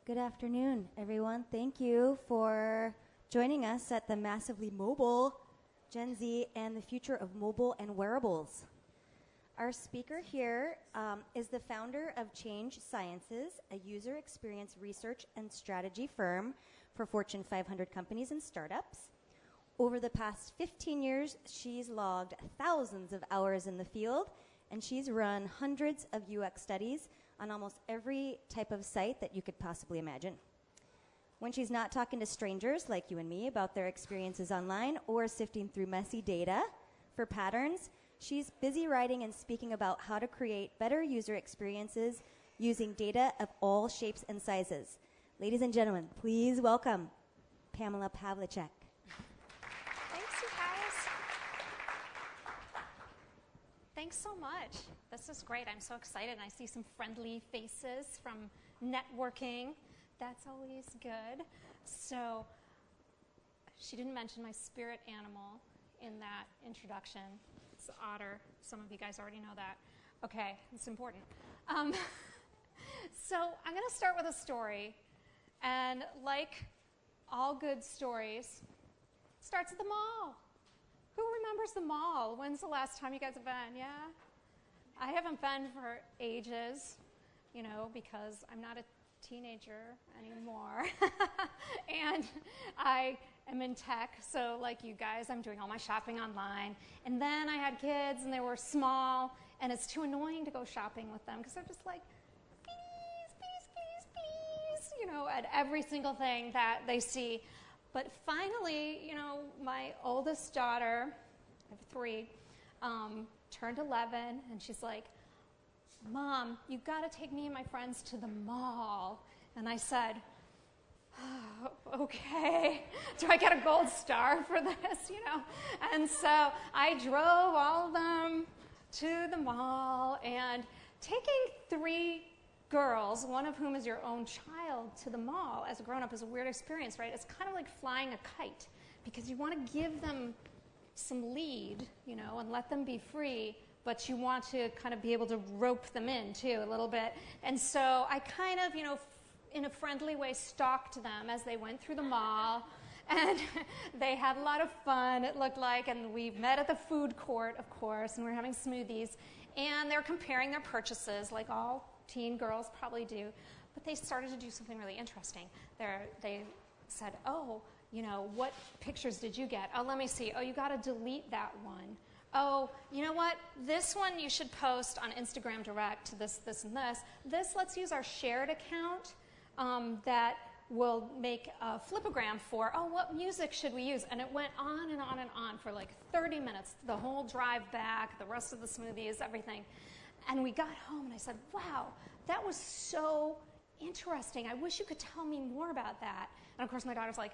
Good afternoon, everyone. Thank you for joining us at the massively mobile Gen Z and the future of mobile and wearables. Our speaker here is the founder of Change Sciences, a user experience research and strategy firm for Fortune 500 companies and startups. Over the past 15 years, she's logged thousands of hours in the field, and she's run hundreds of UX studies on almost every type of site that you could possibly imagine. When she's not talking to strangers like you and me about their experiences online or sifting through messy data for patterns, she's busy writing and speaking about how to create better user experiences using data of all shapes and sizes. Ladies and gentlemen, please welcome Pamela Pavliscak. Thanks, you guys. Thanks so much. This is great. I'm so excited. And I see some friendly faces from networking. That's always good. So she didn't mention my spirit animal in that introduction. It's the otter. Some of you guys already know that. Okay, it's important. So I'm going to start with a story. And like all good stories, it starts at the mall. Who remembers the mall? When's the last time you guys have been? Yeah? I haven't been for ages, you know, because I'm not a teenager anymore. And I am in tech, so like you guys, I'm doing all my shopping online. And then I had kids, and they were small, and it's too annoying to go shopping with them because they're just like, please, please, please, please, you know, at every single thing that they see. But finally, you know, my oldest daughter, I have three, turned 11, and she's like, Mom, you've got to take me and my friends to the mall. And I said, oh, okay. Do I get a gold star for this, you know? And so I drove all of them to the mall, and taking three girls, one of whom is your own child, to the mall as a grown-up is a weird experience, right? It's kind of like flying a kite because you want to give them some lead, you know, and let them be free, but you want to kind of be able to rope them in, too, a little bit. And so I kind of, you know, in a friendly way, stalked them as they went through the mall, and they had a lot of fun, it looked like, and we met at the food court, of course, and we were having smoothies, and they're comparing their purchases, like all teen girls probably do, but they started to do something really interesting. They said, oh, you know, what pictures did you get? Oh, let me see. Oh, you got to delete that one. Oh, you know what? This one you should post on Instagram Direct, this, and this. This, let's use our shared account that will make a flipogram for, oh, what music should we use? And it went on and on and on for like 30 minutes, the whole drive back, the rest of the smoothies, everything. And we got home, and I said, wow, that was so interesting. I wish you could tell me more about that. And, of course, my daughter's like,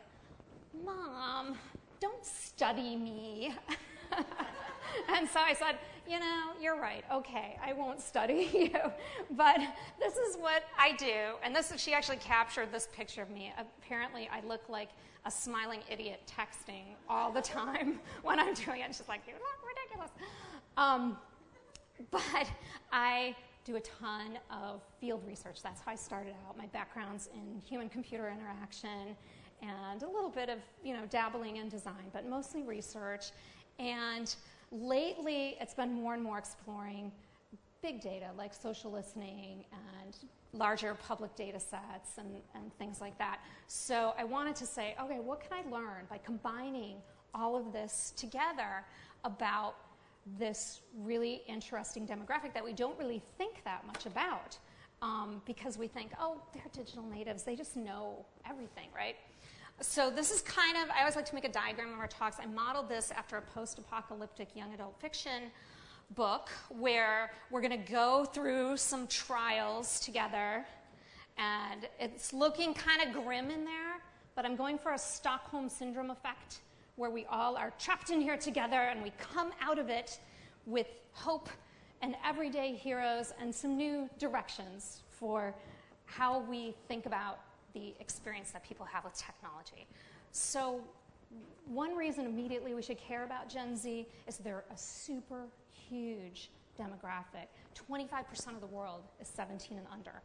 Mom, don't study me. And so I said, you know, you're right. Okay, I won't study you. But this is what I do. And she actually captured this picture of me. Apparently, I look like a smiling idiot texting all the time when I'm doing it. And she's like, you look ridiculous. But I do a ton of field research. That's how I started out. My background's in human-computer interaction and a little bit of, you know, dabbling in design, but mostly research. And lately, it's been more and more exploring big data, like social listening and larger public data sets and things like that. So I wanted to say, okay, what can I learn by combining all of this together about this really interesting demographic that we don't really think that much about because we think, oh, they're digital natives. They just know everything, right? So this is kind of, I always like to make a diagram of our talks. I modeled this after a post-apocalyptic young adult fiction book where we're going to go through some trials together. And it's looking kind of grim in there, but I'm going for a Stockholm Syndrome effect where we all are trapped in here together and we come out of it with hope and everyday heroes and some new directions for how we think about the experience that people have with technology. So one reason immediately we should care about Gen Z is they're a super huge demographic. 25% of the world is 17 and under.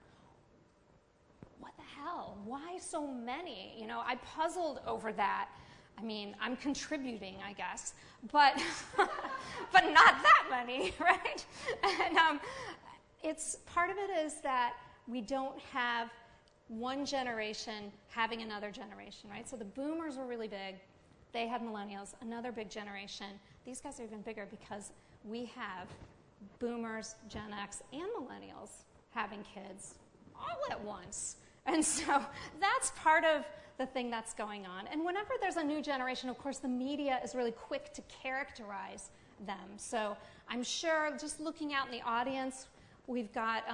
what the hell? Why so many? You know, I puzzled over that. I mean, I'm contributing, I guess, but but not that many, right? And it's part of it is that we don't have one generation having another generation, right? So the boomers were really big. They had millennials, another big generation. These guys are even bigger because we have boomers, Gen X, and millennials having kids all at once. And so that's part of the thing that's going on. And whenever there's a new generation, of course, the media is really quick to characterize them. So I'm sure just looking out in the audience, we've got,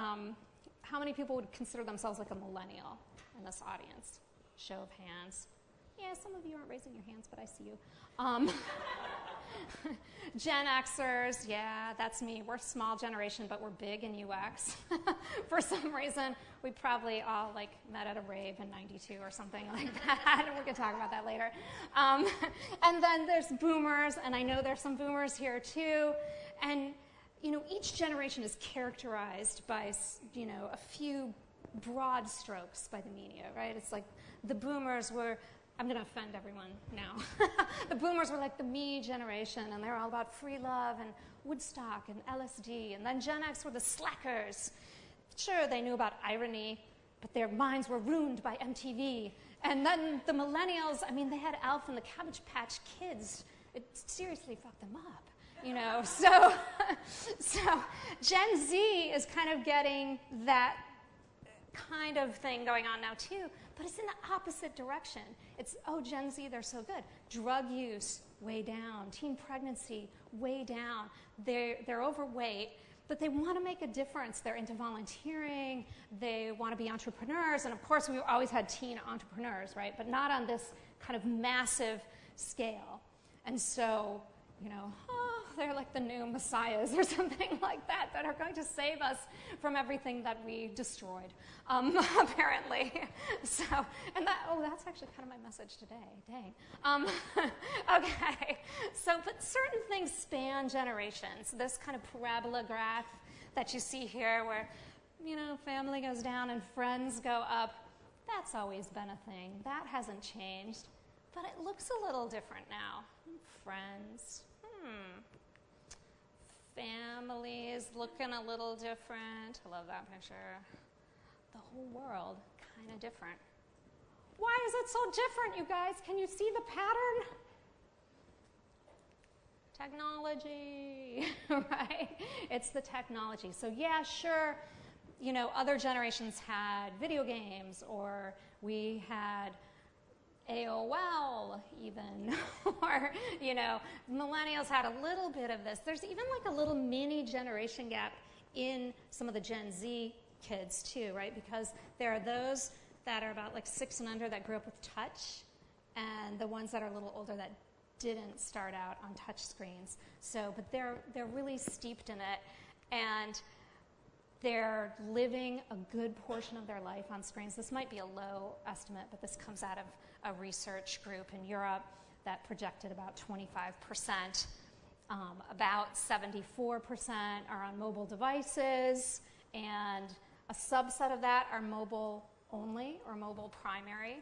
how many people would consider themselves like a millennial in this audience? Show of hands. Yeah, some of you aren't raising your hands, but I see you. Gen Xers, yeah, that's me. We're a small generation, but we're big in UX. For some reason, we probably all like met at a rave in '92 or something like that. We can talk about that later. And then there's boomers, and I know there's some boomers here too. And you know, each generation is characterized by, you know, a few broad strokes by the media, right? It's like the boomers were, I'm going to offend everyone now. The boomers were like the me generation, and they were all about free love and Woodstock and LSD. And then Gen X were the slackers. Sure, they knew about irony, but their minds were ruined by MTV. And then the millennials, I mean, they had Alf and the Cabbage Patch Kids. It seriously fucked them up. You know, so Gen Z is kind of getting that kind of thing going on now too, but it's in the opposite direction. It's, oh, Gen Z, they're so good. Drug use, way down. Teen pregnancy, way down. They're overweight, but they want to make a difference. They're into volunteering. They want to be entrepreneurs. And of course, we've always had teen entrepreneurs, right? But not on this kind of massive scale. And so, you know, they're like the new messiahs or something like that that are going to save us from everything that we destroyed, apparently. So, and that, oh, that's actually kind of my message today. Dang. Okay. So, but certain things span generations. This kind of parabola graph that you see here where, you know, family goes down and friends go up, that's always been a thing. That hasn't changed. But it looks a little different now. Friends. Family is looking a little different. I love that picture. The whole world kind of different. Why is it so different, you guys? Can you see the pattern? Technology, right? It's the technology. So yeah, sure, you know, other generations had video games, or we had AOL even, or, you know, millennials had a little bit of this. There's even like a little mini generation gap in some of the Gen Z kids too, right? Because there are those that are about like 6 and under that grew up with touch, and the ones that are a little older that didn't start out on touch screens. So, but they're really steeped in it, and they're living a good portion of their life on screens. This might be a low estimate, but this comes out of a research group in Europe that projected about 25%. About 74% are on mobile devices, and a subset of that are mobile only or mobile primary.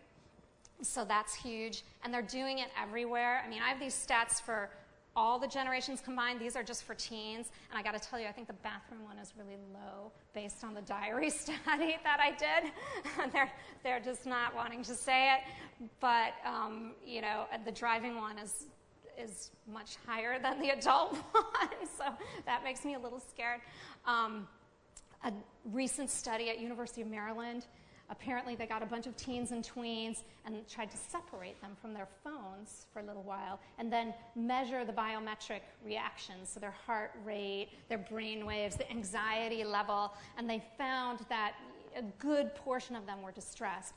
So that's huge, and they're doing it everywhere. I mean, I have these stats for all the generations combined. These are just for teens, and I got to tell you, I think the bathroom one is really low based on the diary study that I did. They're just not wanting to say it, but you know, the driving one is much higher than the adult one, so that makes me a little scared. A recent study at University of Maryland, apparently they got a bunch of teens and tweens and tried to separate them from their phones for a little while and then measure the biometric reactions, so their heart rate, their brain waves, the anxiety level, and they found that a good portion of them were distressed.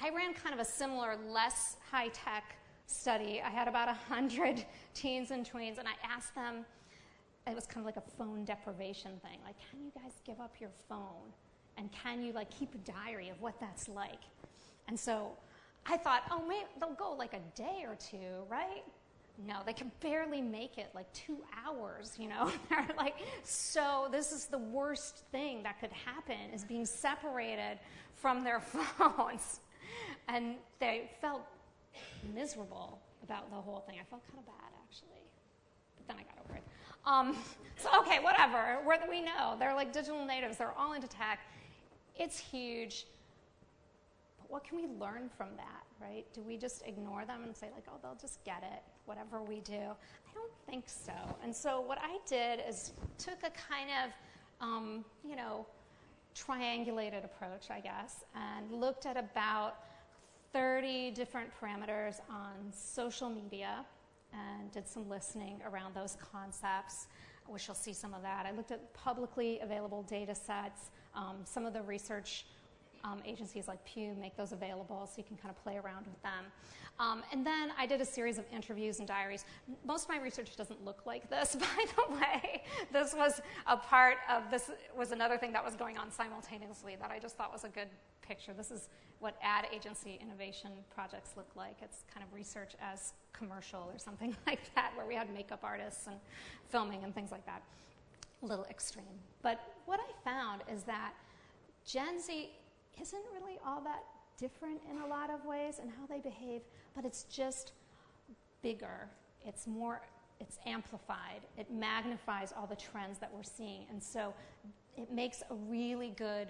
I ran kind of a similar, less high-tech study. I had about 100 teens and tweens, and I asked them, it was kind of like a phone deprivation thing, like, can you guys give up your phone? And can you like keep a diary of what that's like? And so I thought, oh, maybe they'll go like a day or two, right? no, they can barely make it like 2 hours, you know. They're like, so this is the worst thing that could happen, is being separated from their phones. And they felt miserable about the whole thing. I felt kind of bad, actually. But then I got over it. So, okay, whatever. We know. They're like digital natives. They're all into tech. It's huge. But what can we learn from that, right? Do we just ignore them and say, like, oh, they'll just get it, whatever we do? I don't think so. And so what I did is took a kind of, you know, triangulated approach, I guess, and looked at about 30 different parameters on social media and did some listening around those concepts, which you'll see some of that. I looked at publicly available data sets. Some of the research agencies like Pew make those available, so you can kind of play around with them. And then I did a series of interviews and diaries. Most of my research doesn't look like this, by the way. This was a part of, this was another thing that was going on simultaneously that I just thought was a good picture. This is what ad agency innovation projects look like. It's kind of research as commercial or something like that, where we had makeup artists and filming and things like that. A little extreme. But what I found is that Gen Z isn't really all that different in a lot of ways in how they behave, but it's just bigger. It's more, it's amplified. It magnifies all the trends that we're seeing. And so it makes a really good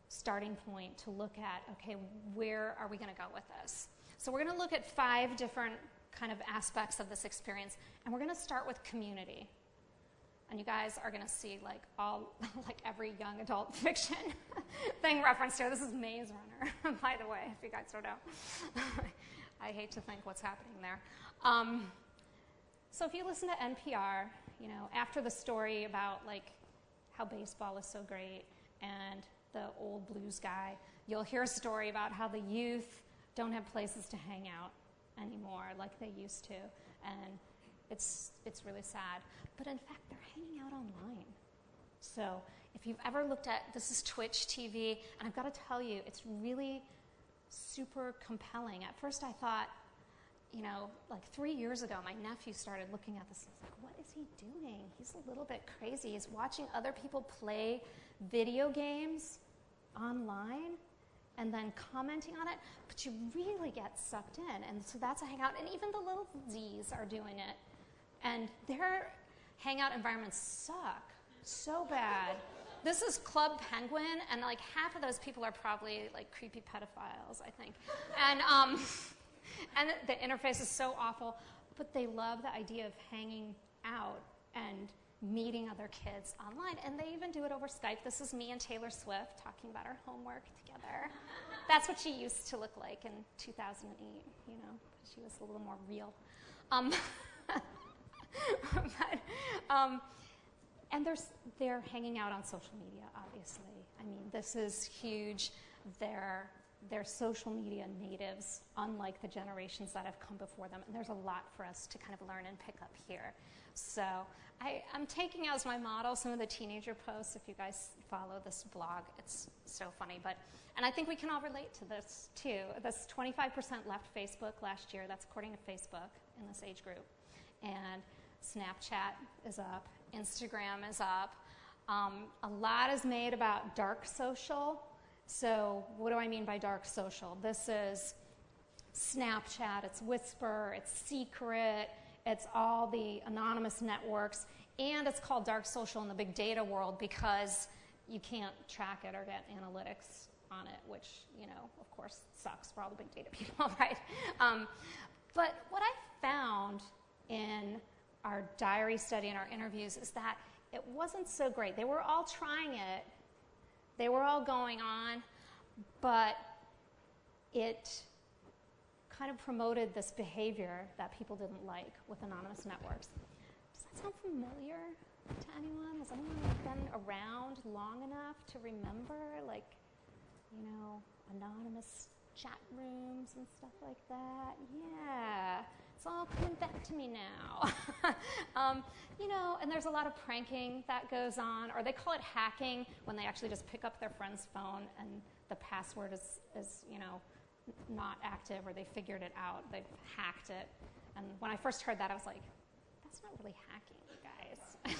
starting point to look at, okay, where are we going to go with this? So we're going to look at 5 different kind of aspects of this experience, and we're going to start with community. And you guys are going to see like all, like every young adult fiction thing referenced here. This is Maze Runner, by the way, if you guys don't know. I hate to think what's happening there. So if you listen to NPR, you know, after the story about like how baseball is so great and the old blues guy, you'll hear a story about how the youth don't have places to hang out anymore like they used to. And it's really sad. But in fact, they're hanging out online. So if you've ever looked at, this is Twitch TV, and I've got to tell you, it's really super compelling. At first I thought, you know, like 3 years ago, my nephew started looking at this. I was like, what is he doing? He's a little bit crazy. He's watching other people play video games online and then commenting on it, but you really get sucked in. And so that's a hangout, and even the little Z's are doing it. And their hangout environments suck so bad. This is Club Penguin, and like half of those people are probably like creepy pedophiles, I think. And the interface is so awful, but they love the idea of hanging out and meeting other kids online, and they even do it over Skype. This is me and Taylor Swift talking about our homework together. That's what she used to look like in 2008, you know. She was a little more real. And they're hanging out on social media, obviously. I mean, this is huge. They're social media natives, unlike the generations that have come before them. And there's a lot for us to kind of learn and pick up here. So I'm taking as my model some of the teenager posts. If you guys follow this blog, it's so funny. And I think we can all relate to this, too. This 25% left Facebook last year. That's according to Facebook in this age group. And Snapchat is up. Instagram is up. A lot is made about dark social. So what do I mean by dark social? This is Snapchat, it's Whisper, it's Secret, it's all the anonymous networks, and it's called dark social in the big data world because you can't track it or get analytics on it, which, you know, of course sucks for all the big data people, right? But what I found in our diary study and our interviews is that it wasn't so great. They were all trying it. They were all going on, but it kind of promoted this behavior that people didn't like with anonymous networks. Does that sound familiar to anyone? Has anyone been around long enough to remember, like, you know, anonymous chat rooms and stuff like that? Yeah. It's all coming back to me now. You know, and there's a lot of pranking that goes on, or they call it hacking when they actually just pick up their friend's phone and the password is you know, not active, or they figured it out, they've hacked it. And when I first heard that, I was like, that's not really hacking, guys.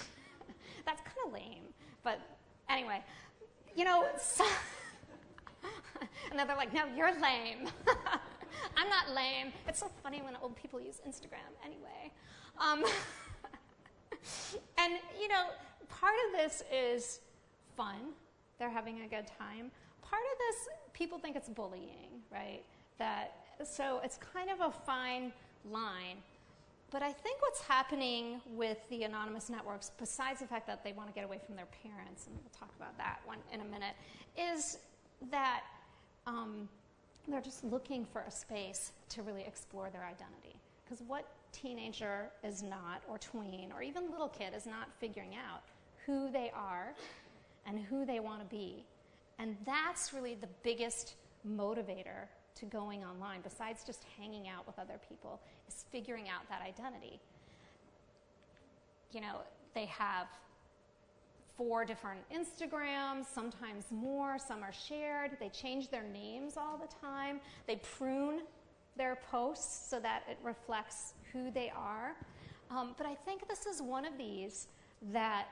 That's kind of lame. But anyway, you know, so and then they're like, no, you're lame. I'm not lame. It's so funny when old people use Instagram anyway. And, you know, part of this is fun. They're having a good time. Part of this, people think it's bullying, right? So it's kind of a fine line. But I think what's happening with the anonymous networks, besides the fact that they want to get away from their parents, and we'll talk about that one in a minute, is that they're just looking for a space to really explore their identity. Because what teenager is not, or tween, or even little kid is not figuring out who they are and who they want to be. And that's really the biggest motivator to going online, besides just hanging out with other people, is figuring out that identity. You know, they have 4 different Instagrams, sometimes more, some are shared. They change their names all the time. They prune their posts so that it reflects who they are. But I think this is one of these that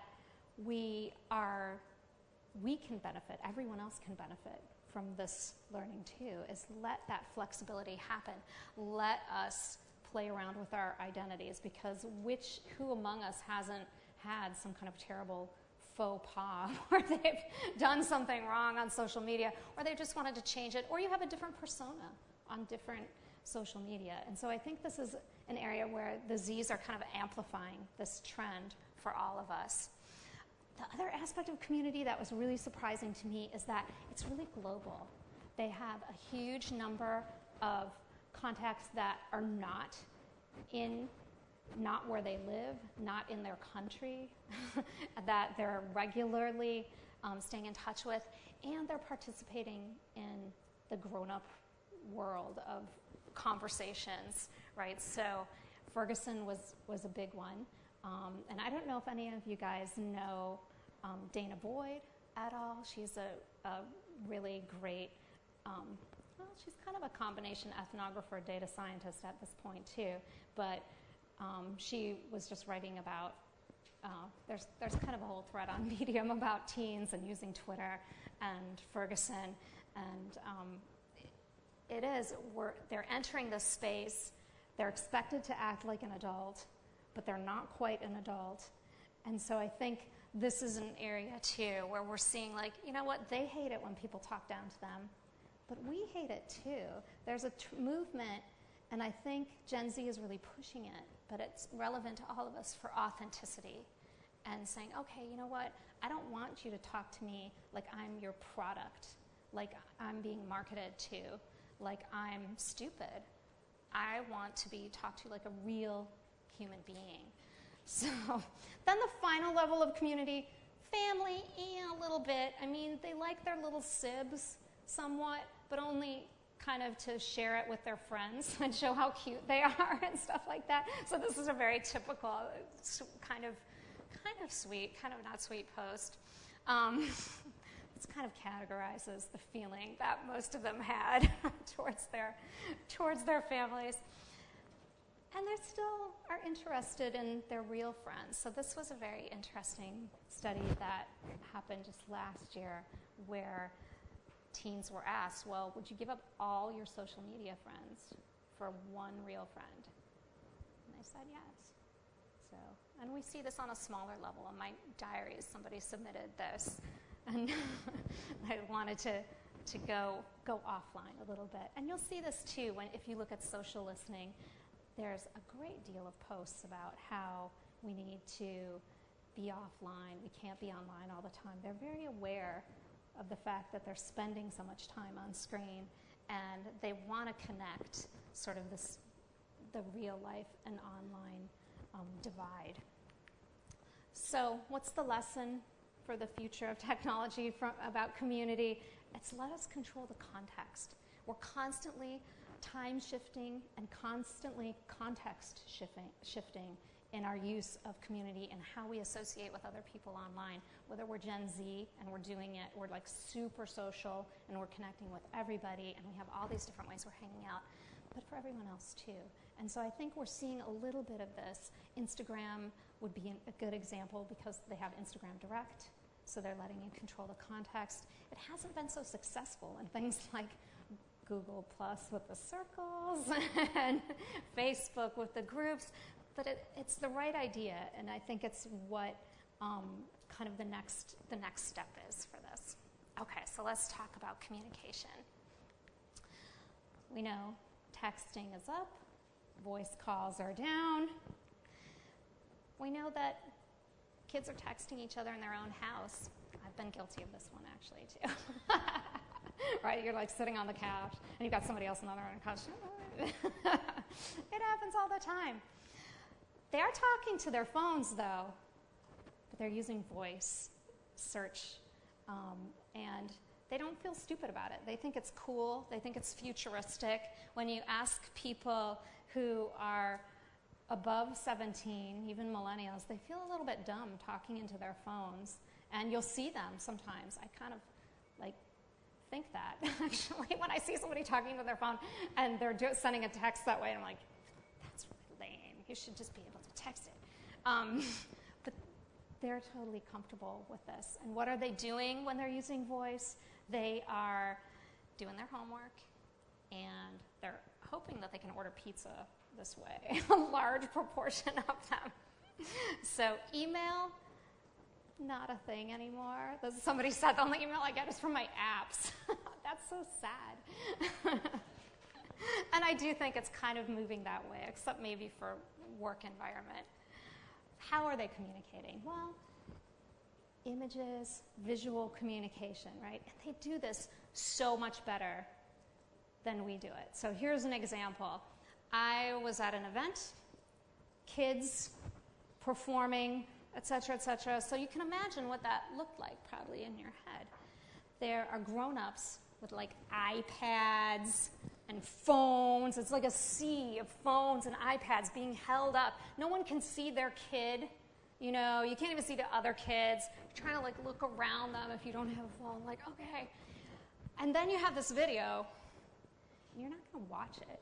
we can benefit, everyone else can benefit from this learning too, is let that flexibility happen. Let us play around with our identities, because who among us hasn't had some kind of terrible faux pas where they've done something wrong on social media, or they just wanted to change it, or you have a different persona on different social media. And so I think this is an area where the Zs are kind of amplifying this trend for all of us. The other aspect of community that was really surprising to me is that it's really global. They have a huge number of contacts that are not where they live, not in their country, that they're regularly staying in touch with, and they're participating in the grown-up world of conversations, right? So Ferguson was a big one. And I don't know if any of you guys know Dana Boyd at all. She's a really great, she's kind of a combination ethnographer, data scientist at this point too. But she was just writing about, there's kind of a whole thread on Medium about teens and using Twitter and Ferguson. And they're entering this space. They're expected to act like an adult, but they're not quite an adult. And so I think this is an area too where we're seeing, like, you know what, they hate it when people talk down to them, but we hate it too. There's a movement, and I think Gen Z is really pushing it, but it's relevant to all of us, for authenticity and saying, okay, you know what, I don't want you to talk to me like I'm your product, like I'm being marketed to, like I'm stupid. I want to be talked to like a real human being. So then the final level of community, family, a little bit. I mean, they like their little sibs somewhat, but only kind of to share it with their friends and show how cute they are and stuff like that. So this is a very typical kind of sweet, kind of not sweet post. It kind of categorizes the feeling that most of them had towards their families. And they still are interested in their real friends. So this was a very interesting study that happened just last year, where teens were asked, well, would you give up all your social media friends for one real friend? And they said yes. So, and we see this on a smaller level. In my diaries, somebody submitted this, and I wanted to go offline a little bit. And you'll see this too if you look at social listening. There's a great deal of posts about how we need to be offline. We can't be online all the time. They're very aware of the fact that they're spending so much time on screen, and they want to connect sort of the real life and online divide. So what's the lesson for the future of technology about community? It's let us control the context. We're constantly time shifting and constantly context shifting in our use of community and how we associate with other people online. Whether we're Gen Z and we're doing it, we're like super social and we're connecting with everybody and we have all these different ways we're hanging out, but for everyone else too. And so I think we're seeing a little bit of this. Instagram would be a good example because they have Instagram Direct, so they're letting you control the context. It hasn't been so successful in things like Google Plus with the circles and Facebook with the groups, but it's the right idea, and I think it's what kind of the next step is for this. Okay, so let's talk about communication. We know texting is up, voice calls are down. We know that kids are texting each other in their own house. I've been guilty of this one actually too. Right, you're like sitting on the couch and you've got somebody else on the other end of the couch. It happens all the time. They are talking to their phones though, but they're using voice search, and they don't feel stupid about it. They think it's cool. They think it's futuristic. When you ask people who are above 17, even millennials, they feel a little bit dumb talking into their phones. And you'll see them sometimes. I kind of like think that, actually, when I see somebody talking to their phone and they're sending a text that way, and I'm like, that's really lame. You should just be able to text it. But they're totally comfortable with this. And what are they doing when they're using voice? They are doing their homework, and they're hoping that they can order pizza this way, a large proportion of them. So email, not a thing anymore. Somebody said the only email I get is from my apps. That's so sad. And I do think it's kind of moving that way, except maybe for work environment. How are they communicating? Well, images, visual communication, right? And they do this so much better than we do it. So here's an example. I was at an event, kids performing, et cetera, so you can imagine what that looked like probably in your head. There are grown-ups with like iPads and phones. It's like a sea of phones and iPads being held up. No one can see their kid. You know, you can't even see the other kids. You're trying to like look around them if you don't have a phone, like, okay. And then you have this video, and you're not gonna watch it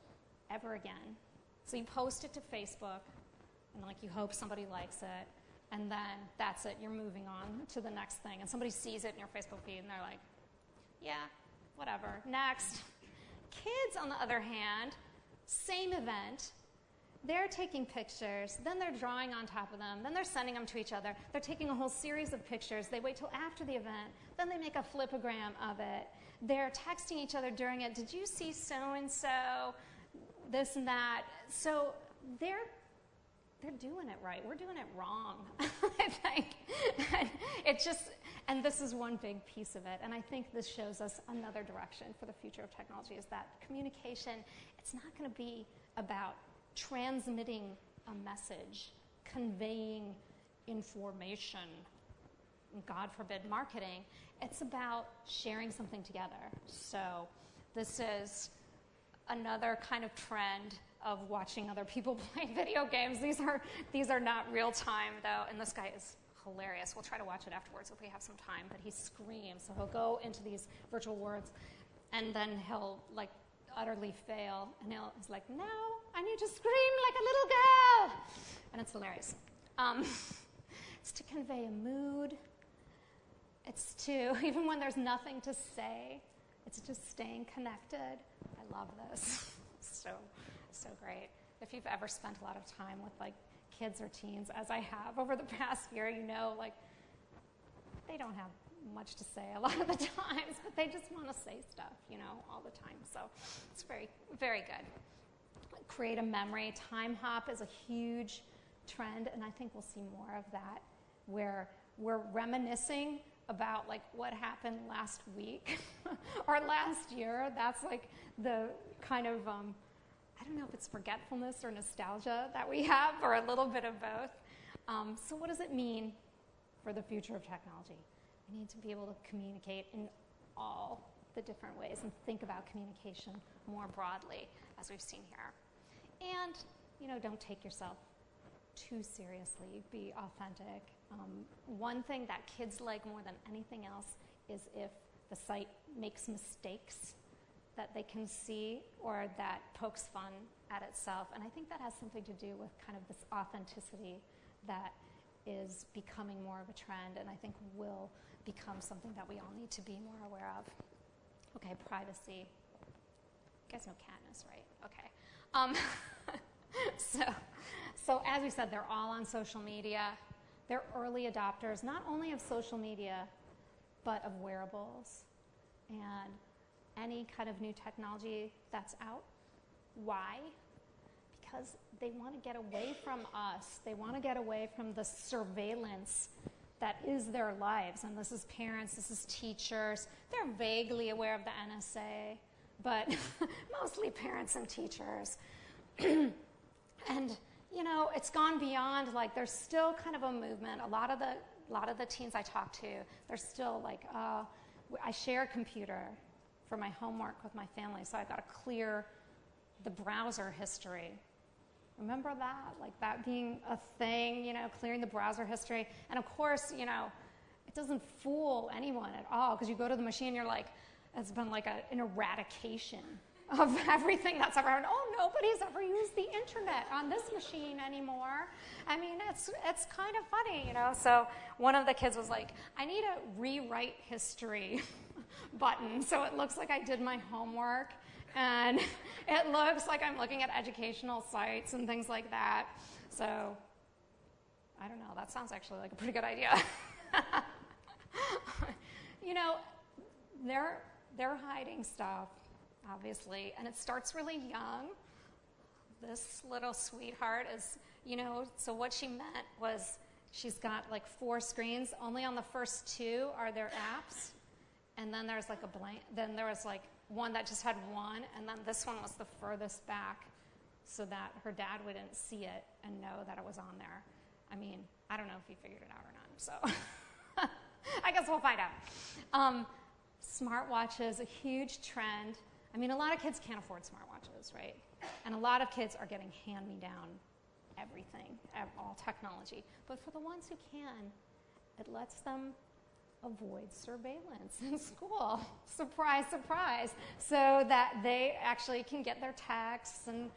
ever again. So you post it to Facebook, and like you hope somebody likes it, and then that's it, you're moving on to the next thing. And somebody sees it in your Facebook feed, and they're like, yeah, whatever, next. Kids, on the other hand, same event, they're taking pictures, then they're drawing on top of them, then they're sending them to each other. They're taking a whole series of pictures. They wait till after the event, then they make a flipogram of it. They're texting each other during it. Did you see so-and-so, this and that? So they're doing it right. We're doing it wrong, I think. And this is one big piece of it. And I think this shows us another direction for the future of technology, is that communication, it's not going to be about transmitting a message, conveying information, God forbid marketing. It's about sharing something together. So this is another kind of trend of watching other people play video games. These are not real time though, and this guy is hilarious. We'll try to watch it afterwards if we have some time, but he screams. So he'll go into these virtual worlds, and then he'll like utterly fail, and he's like, no, I need to scream like a little girl. And it's hilarious. It's to convey a mood. It's to, even when there's nothing to say, it's just staying connected. I love this. So great. If you've ever spent a lot of time with like kids or teens, as I have over the past year, you know, like they don't have much to say a lot of the times, but they just want to say stuff, you know, all the time. So it's very, very good. Create a memory. Time hop is a huge trend, and I think we'll see more of that, where we're reminiscing about like what happened last week or last year. That's like the kind of, I don't know if it's forgetfulness or nostalgia that we have, or a little bit of both. So what does it mean for the future of technology? We need to be able to communicate in all the different ways and think about communication more broadly, as we've seen here. And, you know, don't take yourself too seriously. Be authentic. One thing that kids like more than anything else is if the site makes mistakes that they can see or that pokes fun at itself. And I think that has something to do with kind of this authenticity that is becoming more of a trend, and I think will become something that we all need to be more aware of. Okay, privacy. You guys know Katniss, right? Okay. So as we said, they're all on social media. They're early adopters, not only of social media, but of wearables and any kind of new technology that's out. Why? Because they want to get away from us. They want to get away from the surveillance that is their lives. And this is parents, this is teachers. They're vaguely aware of the NSA, but mostly parents and teachers. And, you know, it's gone beyond, like, there's still kind of a movement. A lot of the teens I talk to, they're still like, I share a computer for my homework with my family, so I got to clear the browser history. Remember that? Like that being a thing, you know, clearing the browser history. And of course, you know, it doesn't fool anyone at all, because you go to the machine, you're like, it's been like an eradication of everything that's ever happened. Oh, nobody's ever used the internet on this machine anymore. I mean, it's kind of funny, you know. So one of the kids was like, I need a rewrite history button so it looks like I did my homework. And it looks like I'm looking at educational sites and things like that. So, I don't know, that sounds actually like a pretty good idea. You know, they're hiding stuff, obviously, and it starts really young. This little sweetheart is, you know, so what she meant was she's got like 4 screens. Only on the first 2 are there apps. And then there's like a blank, then there was like one that just had 1, and then this one was the furthest back so that her dad wouldn't see it and know that it was on there. I mean, I don't know if he figured it out or not, so I guess we'll find out. Smartwatches, a huge trend. I mean, a lot of kids can't afford smartwatches, right? And a lot of kids are getting hand-me-down everything, all technology. But for the ones who can, it lets them avoid surveillance in school. Surprise, surprise. So that they actually can get their texts and,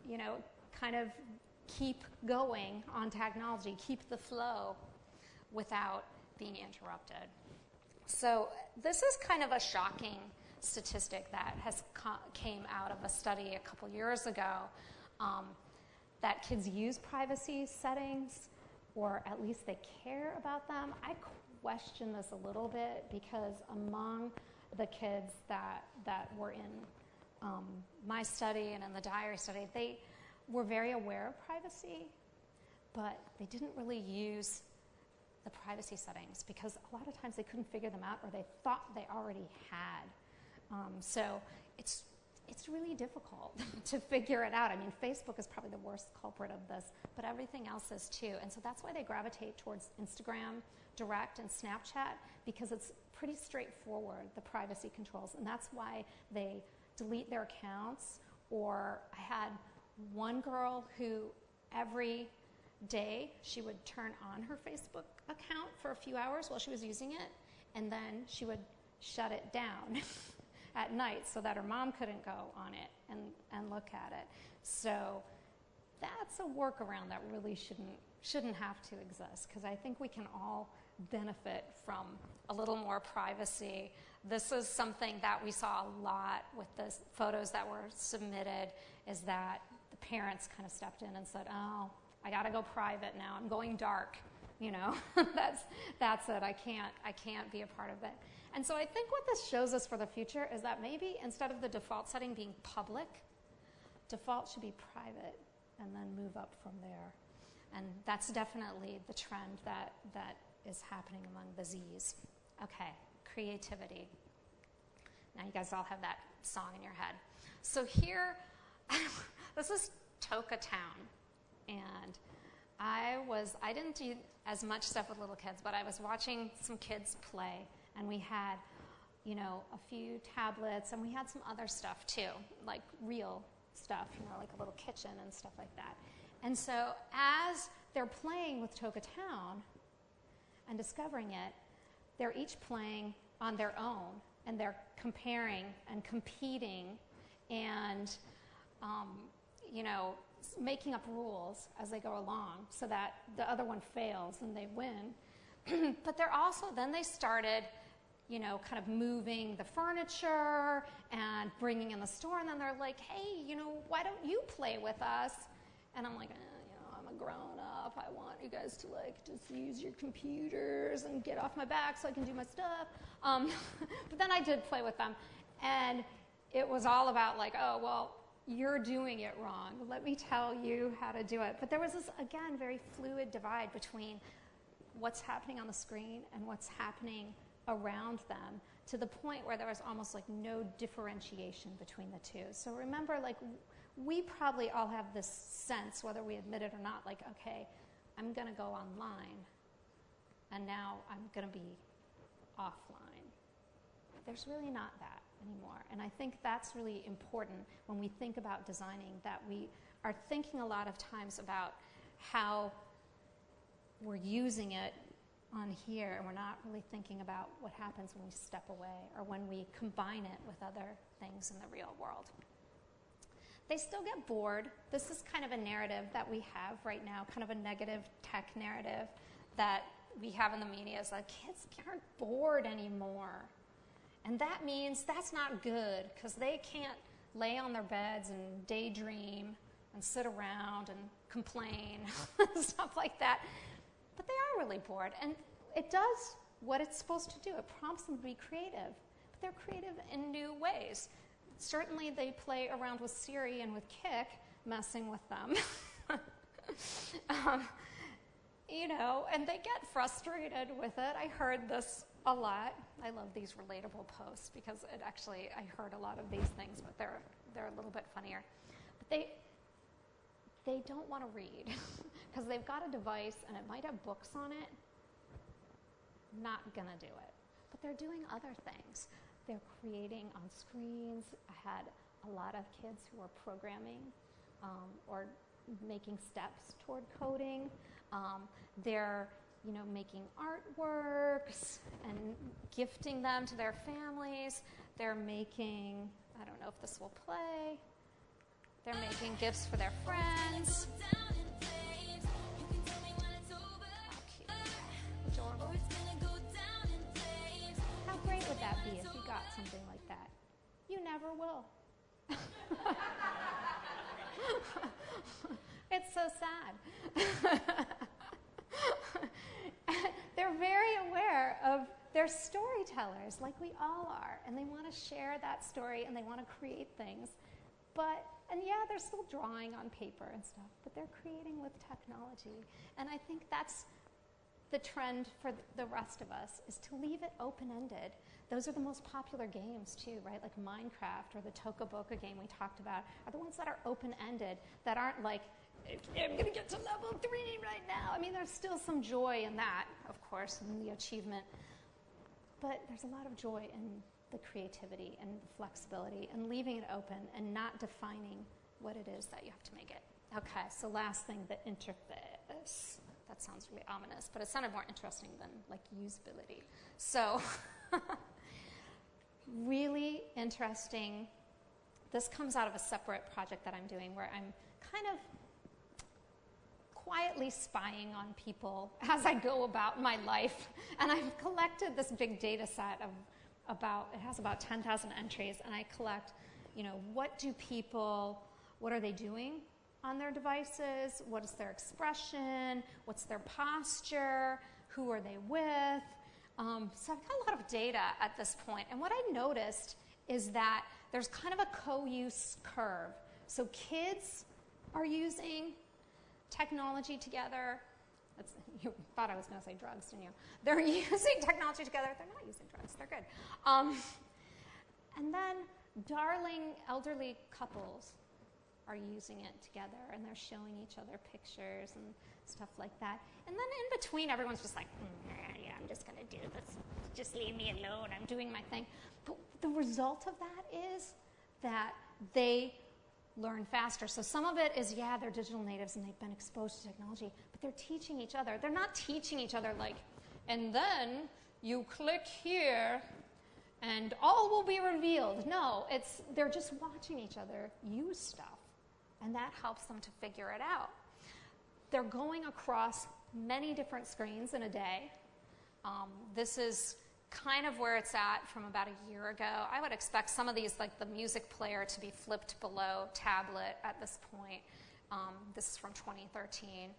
you know, kind of keep going on technology, keep the flow without being interrupted. So this is kind of a shocking statistic that has came out of a study a couple years ago, that kids use privacy settings, or at least they care about them. I question this a little bit, because among the kids that were in my study and in the diary study, they were very aware of privacy, but they didn't really use the privacy settings because a lot of times they couldn't figure them out, or they thought they already had. So it's really difficult to figure it out. I mean, Facebook is probably the worst culprit of this, but everything else is too. And so that's why they gravitate towards Instagram Direct and Snapchat, because it's pretty straightforward, the privacy controls. And that's why they delete their accounts. Or I had one girl who every day she would turn on her Facebook account for a few hours while she was using it, and then she would shut it down at night so that her mom couldn't go on it and look at it. So that's a workaround that really shouldn't have to exist, because I think we can all benefit from a little more privacy. This is something that we saw a lot with the photos that were submitted, is that the parents kind of stepped in and said, oh, I got to go private now. I'm going dark. You know, that's it. I can't be a part of it. And so I think what this shows us for the future is that maybe instead of the default setting being public, default should be private, and then move up from there. And that's definitely the trend that is happening among the Zs. Okay, creativity. Now you guys all have that song in your head. So here, this is Toka Town. And I didn't do as much stuff with little kids, but I was watching some kids play, and we had, you know, a few tablets, and we had some other stuff too, like real stuff, like a little kitchen and stuff like that. And so as they're playing with Toca Town and discovering it, they're each playing on their own, and they're comparing and competing and, making up rules as they go along so that the other one fails and they win. But then they started, kind of moving the furniture and bringing in the store, and then they're like, hey, why don't you play with us? And I'm like, I'm a grown-up. I want you guys to, just use your computers and get off my back so I can do my stuff. But then I did play with them, and it was all about, oh, well, you're doing it wrong. Let me tell you how to do it. But there was this, again, very fluid divide between what's happening on the screen and what's happening around them, to the point where there was almost no differentiation between the two. So remember, we probably all have this sense, whether we admit it or not, okay, I'm going to go online, and now I'm going to be offline. There's really not that anymore. And I think that's really important when we think about designing, that we are thinking a lot of times about how we're using it on here, and we're not really thinking about what happens when we step away or when we combine it with other things in the real world. They still get bored. This is kind of a narrative that we have right now, kind of a negative tech narrative that we have in the media, is kids aren't bored anymore. And that means that's not good, because they can't lay on their beds and daydream and sit around and complain and stuff like that. But they are really bored, and it does what it's supposed to do. It prompts them to be creative, but they're creative in new ways. Certainly they play around with Siri and with Kik, messing with them. And they get frustrated with it. I heard this a lot. I love these relatable posts because I heard a lot of these things, but they're a little bit funnier. But they don't want to read because they've got a device and it might have books on it. Not gonna do it. But they're doing other things. They're creating on screens. I had a lot of kids who were programming or making steps toward coding. They're making artworks and gifting them to their families. They're making, I don't know if this will play, they're making gifts for their friends. How cute. Adorable. How great would that be if you got something like that? You never will. It's so sad. They're very aware of their storytellers, like we all are, and they want to share that story and they want to create things. And they're still drawing on paper and stuff, but they're creating with technology. And I think that's the trend for the rest of us, is to leave it open-ended. Those are the most popular games too, right? Like Minecraft or the Toca Boca game we talked about are the ones that are open-ended, that aren't like, I'm going to get to level 3 right now. I mean, there's still some joy in that, of course, in the achievement. But there's a lot of joy in the creativity and the flexibility and leaving it open and not defining what it is that you have to make it. Okay, so last thing, the interface. That sounds really ominous, but it sounded more interesting than usability. So really interesting. This comes out of a separate project that I'm doing where I'm kind of quietly spying on people as I go about my life. And I've collected this big data set of it has about 10,000 entries, and I collect, what are they doing on their devices? What is their expression? What's their posture? Who are they with? So I've got a lot of data at this point. And what I noticed is that there's kind of a co-use curve. So kids are using technology together. You thought I was going to say drugs, didn't you? They're using technology together. They're not using drugs. They're good. And then darling elderly couples are using it together, and they're showing each other pictures and stuff like that. And then in between, everyone's just like, yeah, I'm just going to do this. Just leave me alone. I'm doing my thing. But the result of that is that they learn faster. So some of it is, yeah, they're digital natives and they've been exposed to technology, but they're teaching each other. They're not teaching each other like, and then you click here and all will be revealed. No, they're just watching each other use stuff, and that helps them to figure it out. They're going across many different screens in a day. This is kind of where it's at from about a year ago. I would expect some of these, like the music player, to be flipped below tablet at this point. This is from 2013.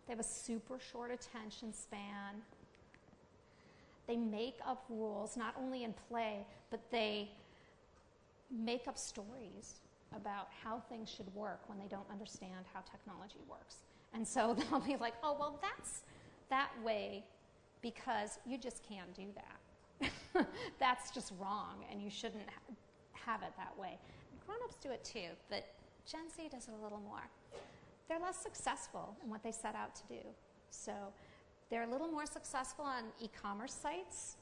They have a super short attention span. They make up rules, not only in play, but they make up stories about how things should work when they don't understand how technology works. And so they'll be like, oh, well, that's that way because you just can't do that. That's just wrong, and you shouldn't have it that way. Grown-ups do it too, but Gen Z does it a little more. They're less successful in what they set out to do. So they're a little more successful on e-commerce sites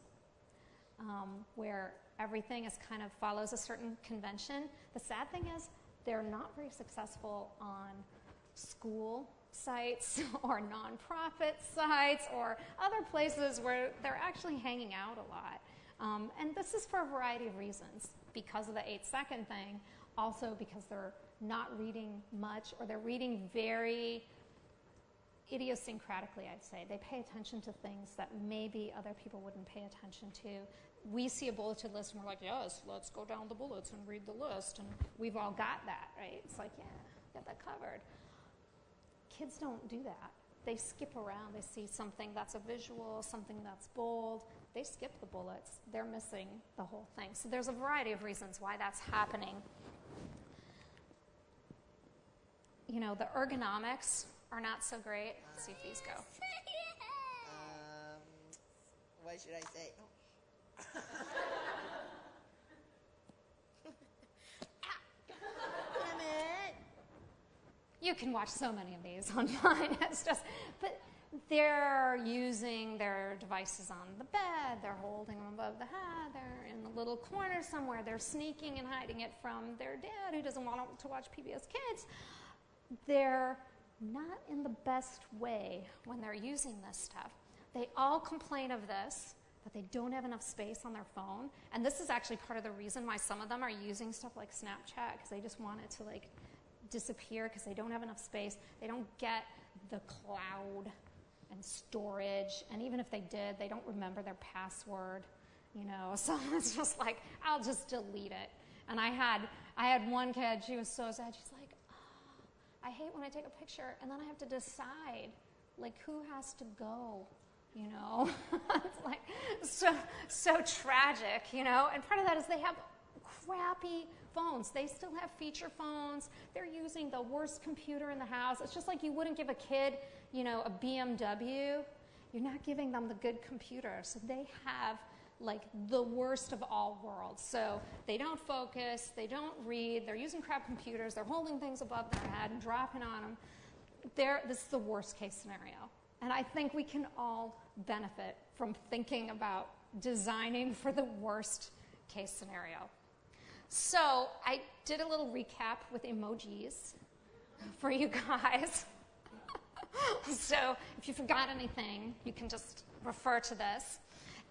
where everything is kind of follows a certain convention. The sad thing is they're not very successful on school sites or nonprofit sites or other places where they're actually hanging out a lot. And this is for a variety of reasons. Because of the 8-second thing, also because they're not reading much, or they're reading very idiosyncratically, I'd say. They pay attention to things that maybe other people wouldn't pay attention to. We see a bulleted list and we're like, yes, let's go down the bullets and read the list. And we've all got that, right? It's like, yeah, got that covered. Kids don't do that. They skip around. They see something that's a visual, something that's bold. They skip the bullets. They're missing the whole thing. So there's a variety of reasons why that's happening. You know, the ergonomics are not so great. Let's see if these go. What should I say? Oh. Damn it. You can watch so many of these online. It's just, but they're using their devices on the bed. They're holding them above the head. They're in a little corner somewhere. They're sneaking and hiding it from their dad who doesn't want to watch PBS Kids. They're not in the best way when they're using this stuff. They all complain of this, that they don't have enough space on their phone. And this is actually part of the reason why some of them are using stuff like Snapchat, because they just want it to like disappear because they don't have enough space. They don't get the cloud and storage. And even if they did, they don't remember their password, you know. So it's just like, I'll just delete it. And I had one kid, she was so sad. She's like, I hate when I take a picture and then I have to decide, like, who has to go, you know? It's like so tragic, you know? And part of that is they have crappy phones. They still have feature phones. They're using the worst computer in the house. It's just like you wouldn't give a kid, you know, a BMW. You're not giving them the good computer. So they have like the worst of all worlds. So they don't focus, they don't read, they're using crap computers, they're holding things above their head and dropping on them. This is the worst case scenario. And I think we can all benefit from thinking about designing for the worst case scenario. So I did a little recap with emojis for you guys. So if you forgot anything, you can just refer to this.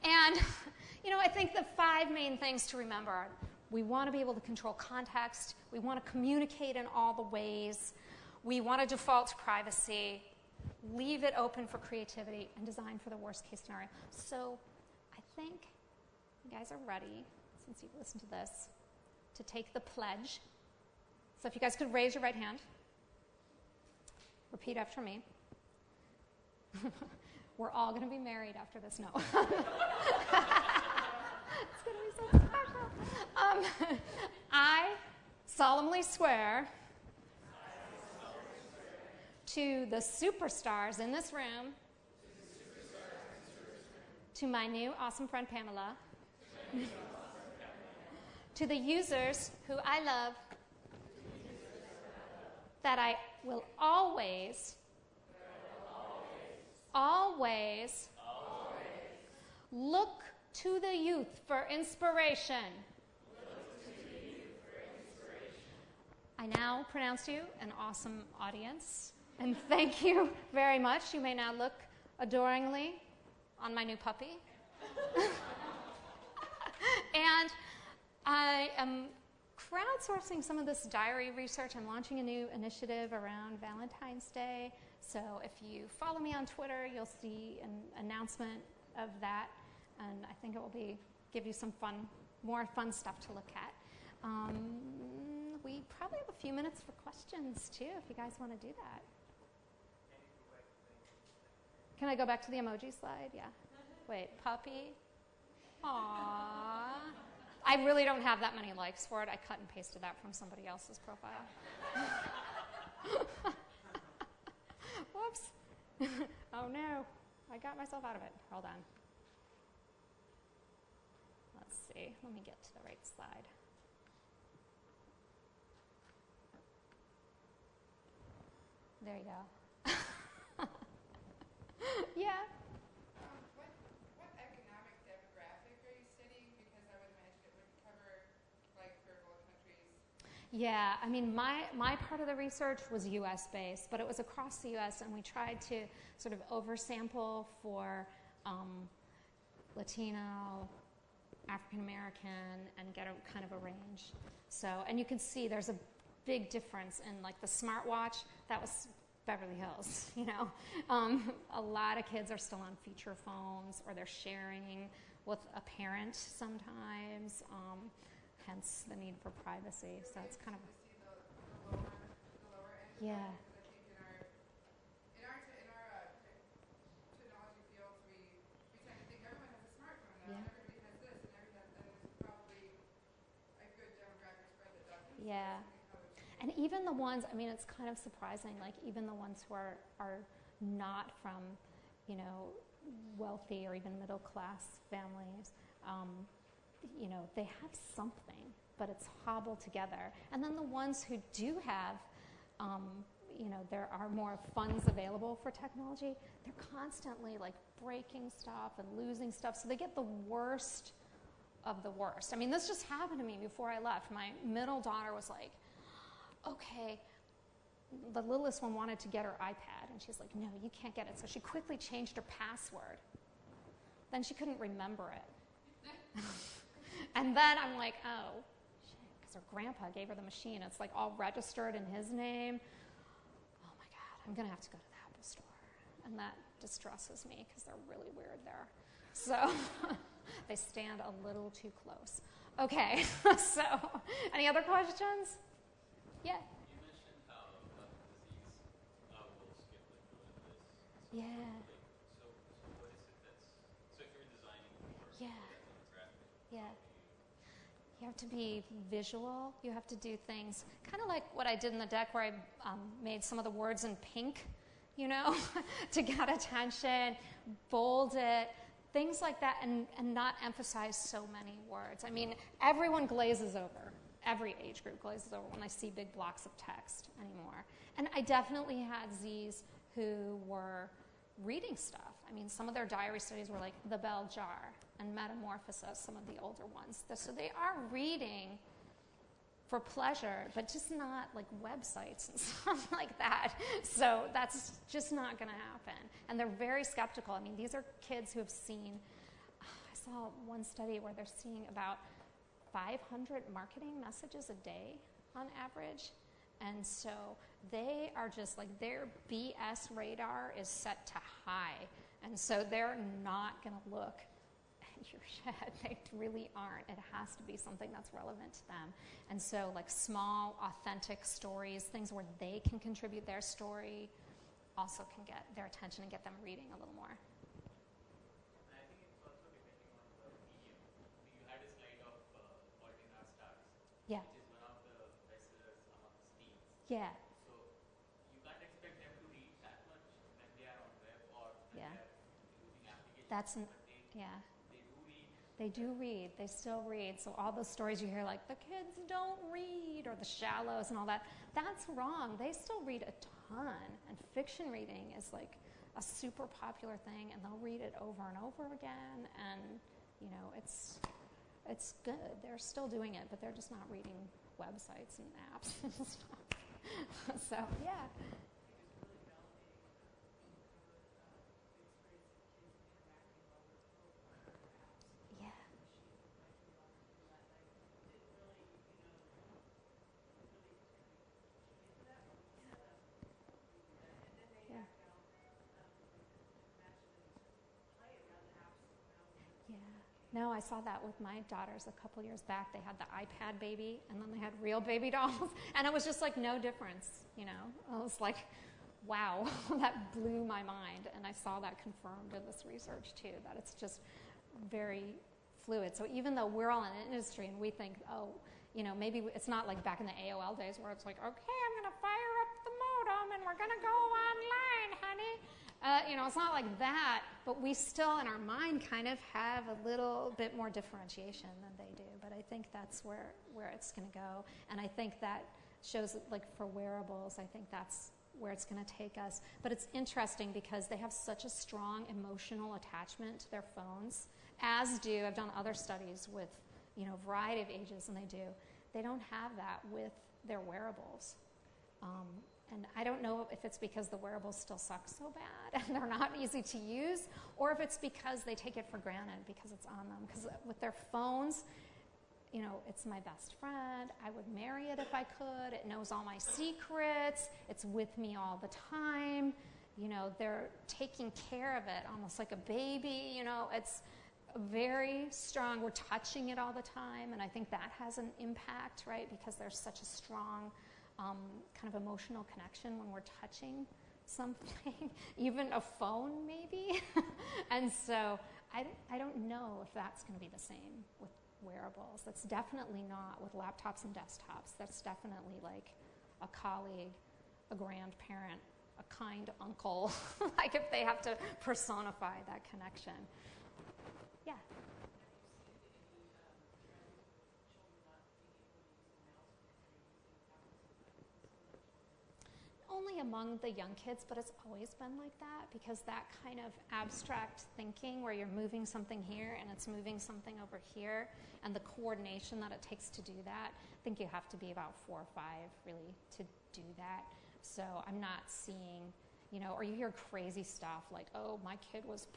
And, you know, I think the 5 main things to remember are we want to be able to control context. We want to communicate in all the ways. We want to default to privacy, leave it open for creativity, and design for the worst case scenario. So I think you guys are ready, since you've listened to this, to take the pledge. So if you guys could raise your right hand. Repeat after me. We're all going to be married after this. No. It's going to be so special. I solemnly swear to the superstars in this room, to my new awesome friend Pamela, to the users who I love, that I will always look to the youth for inspiration. I now pronounce you an awesome audience, and thank you very much. You may now look adoringly on my new puppy. And I am crowdsourcing some of this diary research. I'm launching a new initiative around Valentine's Day. So if you follow me on Twitter, you'll see an announcement of that. And I think it will give you some more fun stuff to look at. We probably have a few minutes for questions, too, if you guys want to do that. Can I go back to the emoji slide? Yeah. Wait, puppy? Aww. I really don't have that many likes for it. I cut and pasted that from somebody else's profile. Whoops. Oh, no. I got myself out of it. Hold on. Let's see. Let me get to the right slide. There you go. Yeah. What economic demographic are you studying? Because I would imagine it would cover like third world countries. Yeah, I mean, my part of the research was U.S. based, but it was across the U.S. and we tried to sort of oversample for Latino, African American, and get a kind of a range. So, and you can see there's a big difference in like the smartwatch. That was Beverly Hills, you know. A lot of kids are still on feature phones, or they're sharing with a parent sometimes, hence the need for privacy. So it's kind of The lower end. Yeah. Because I think in our technology fields, we tend to think everyone has a smartphone now, Yeah. and everybody has this, and there's probably a good demographic spread that doesn't. Yeah. And even the ones, I mean, it's kind of surprising, like even the ones who are not from, you know, wealthy or even middle class families, you know, they have something, but it's hobbled together. And then the ones who do have, you know, there are more funds available for technology, they're constantly like breaking stuff and losing stuff, so they get the worst of the worst. I mean, this just happened to me before I left. My middle daughter was like, okay, the littlest one wanted to get her iPad, and she's like, no, you can't get it. So she quickly changed her password. Then she couldn't remember it. And then I'm like, oh, shit, because her grandpa gave her the machine. It's like all registered in his name. Oh my God, I'm going to have to go to the Apple store. And that distresses me because they're really weird there. So they stand a little too close. Okay, so any other questions? Yeah. You mentioned how disease will skip like this. Yeah. So what is it that's so if you're designing for Yeah. that demographic, Yeah. You have to be visual. You have to do things kind of like what I did in the deck where I made some of the words in pink, you know, to get attention, bold it, things like that, and not emphasize so many words. I mean, everyone glazes over. Every age group glazes over when I see big blocks of text anymore. And I definitely had Zs who were reading stuff. I mean, some of their diary studies were like The Bell Jar and Metamorphosis, some of the older ones. So they are reading for pleasure, but just not like websites and stuff like that. So that's just not going to happen. And they're very skeptical. I mean, these are kids who have seen, I saw one study where they're seeing about 500 marketing messages a day on average. And so they are just like, their BS radar is set to high. And so they're not going to look at your shed. They really aren't. It has to be something that's relevant to them. And so like small, authentic stories, things where they can contribute their story, also can get their attention and get them reading a little more. and I think it's also depending on the medium. You had a slide of Altina Stars, Yeah. which is one of the bestsellers amongst teens. Yeah. So you can't expect them to read that much when they are on web or when Yeah. they are using applications. That's but yeah. they do read. They do read. They still read. So all those stories you hear, like the kids don't read, or the shallows and all that, that's wrong. They still read a ton. And fiction reading is like a super popular thing, and they'll read it over and over again. And you know, it's good. They're still doing it, but they're just not reading websites and apps and stuff. So, yeah. Yeah. Yeah. No, I saw that with my daughters a couple years back. They had the iPad baby, and then they had real baby dolls, and it was just like no difference, you know. I was like, wow, that blew my mind, and I saw that confirmed in this research too, that it's just very fluid. So even though we're all in an industry and we think, oh, you know, maybe it's not like back in the AOL days where it's like, okay, I'm going to fire up the modem and we're going to go online, honey. You know, it's not like that, but we still in our mind kind of have a little bit more differentiation than they do. But I think that's where it's going to go. And I think that shows, like for wearables, I think that's where it's going to take us. But it's interesting because they have such a strong emotional attachment to their phones, as do, I've done other studies with, you know, a variety of ages, and they don't have that with their wearables. And I don't know if it's because the wearables still suck so bad and they're not easy to use, or if it's because they take it for granted because it's on them. Because with their phones, you know, it's my best friend. I would marry it if I could. It knows all my secrets. It's with me all the time. You know, they're taking care of it almost like a baby. You know, it's very strong. We're touching it all the time, and I think that has an impact, right? Because there's such a strong kind of emotional connection when we're touching something, even a phone maybe. And so I don't know if that's going to be the same with wearables. That's definitely not with laptops and desktops. That's definitely like a colleague, a grandparent, a kind uncle, like if they have to personify that connection. Yeah. Only among the young kids, but it's always been like that, because that kind of abstract thinking where you're moving something here and it's moving something over here, and the coordination that it takes to do that, I think you have to be about 4 or 5 really to do that. So I'm not seeing, you know, or you hear crazy stuff like, oh, my kid was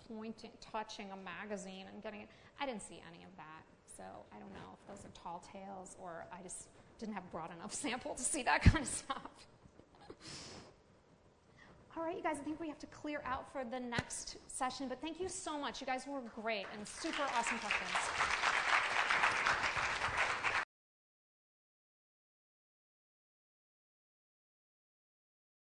touching a magazine and getting it. I didn't see any of that. So I don't know if those are tall tales or I just didn't have broad enough sample to see that kind of stuff. All right, you guys, I think we have to clear out for the next session, but thank you so much. You guys were great and super awesome questions.